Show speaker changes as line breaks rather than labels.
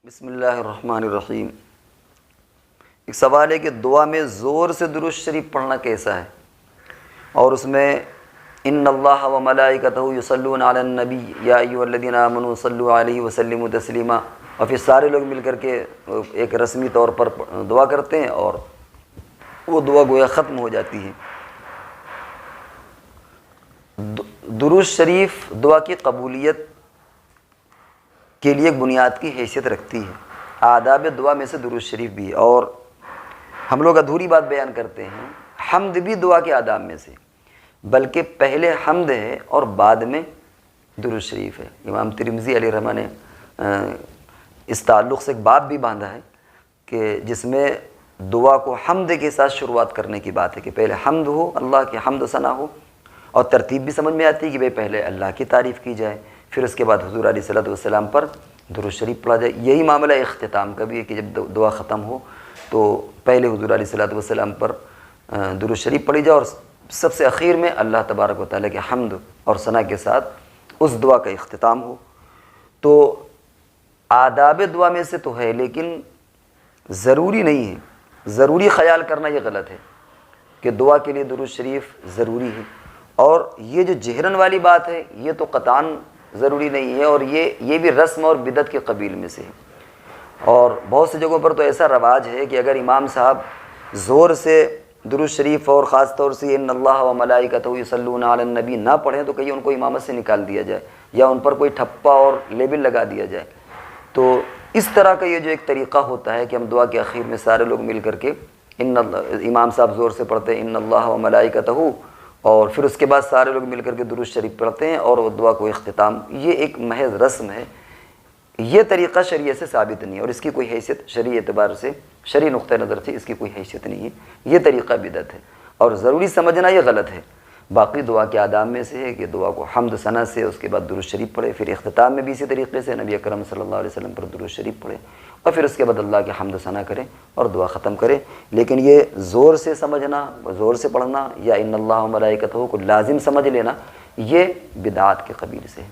بسم اللہ الرحمن الرحیم۔ ایک سوال ہے کہ دعا میں زور سے درود شریف پڑھنا کیسا ہے، اور اس میں ان اللہ و ملائکتہ یصلون علی النبی یا ایھا الذین آمنوا صلوا علیہ وسلموا تسلیما، اور پھر سارے لوگ مل کر کے ایک رسمی طور پر دعا کرتے ہیں اور وہ دعا گویا ختم ہو جاتی ہے۔ درود شریف دعا کی قبولیت کے لیے ایک بنیاد کی حیثیت رکھتی ہے۔ آداب دعا میں سے درود شریف بھی ہے، اور ہم لوگ ادھوری بات بیان کرتے ہیں، حمد بھی دعا کے آداب میں سے، بلکہ پہلے حمد ہے اور بعد میں درود شریف ہے۔ امام ترمذی علیہ رحمہ نے اس تعلق سے ایک باب بھی باندھا ہے کہ جس میں دعا کو حمد کے ساتھ شروعات کرنے کی بات ہے، کہ پہلے حمد ہو، اللہ کی حمد و ثنا ہو، اور ترتیب بھی سمجھ میں آتی ہے کہ بھئی پہلے اللہ کی تعریف کی جائے، پھر اس کے بعد حضور علیہ الصلوۃ والسلام پر درود شریف پڑھا جائے۔ یہی معاملہ اختتام کا بھی ہے کہ جب دعا ختم ہو تو پہلے حضور علیہ الصلوۃ والسلام پر درود شریف پڑھی جائے، اور سب سے اخیر میں اللہ تبارک و تعالیٰ کے حمد اور ثنا کے ساتھ اس دعا کا اختتام ہو۔ تو آداب دعا میں سے تو ہے، لیکن ضروری نہیں ہے، ضروری خیال کرنا یہ غلط ہے کہ دعا کے لیے درود شریف ضروری ہے، اور یہ جو جہرن والی بات ہے یہ تو قطعاً ضروری نہیں ہے، اور یہ بھی رسم اور بدعت کے قبیل میں سے ہے۔ اور بہت سی جگہوں پر تو ایسا رواج ہے کہ اگر امام صاحب زور سے درود شریف اور خاص طور سے ان اللہ و ملائکتہ یصلون علی النبی نہ پڑھیں تو کہیں ان کو امامت سے نکال دیا جائے، یا ان پر کوئی ٹھپا اور لیبل لگا دیا جائے۔ تو اس طرح کا یہ جو ایک طریقہ ہوتا ہے کہ ہم دعا کے اخیر میں سارے لوگ مل کر کے امام صاحب زور سے پڑھتے ہیں ان اللہ و ملائکتہ، اور پھر اس کے بعد سارے لوگ مل کر کے درود شریف پڑھتے ہیں اور وہ دعا کو اختتام، یہ ایک محض رسم ہے۔ یہ طریقہ شریعت سے ثابت نہیں ہے، اور اس کی کوئی حیثیت شرعی اعتبار سے، شرعی نقطہ نظر سے اس کی کوئی حیثیت نہیں ہے۔ یہ طریقہ بدعت ہے، اور ضروری سمجھنا یہ غلط ہے۔ باقی دعا کے آداب میں سے ہے کہ دعا کو حمد ثنا سے، اس کے بعد درود شریف پڑھے، پھر اختتام میں بھی اسی طریقے سے نبی اکرم صلی اللہ علیہ وسلم پر درود شریف پڑھے، اور پھر اس کے بعد اللہ کے حمد ثنا کریں اور دعا ختم کریں۔ لیکن یہ زور سے سمجھنا، زور سے پڑھنا، یا ان اللہ و ملائکتہ کو لازم سمجھ لینا، یہ بدعات کے قبیل سے ہے۔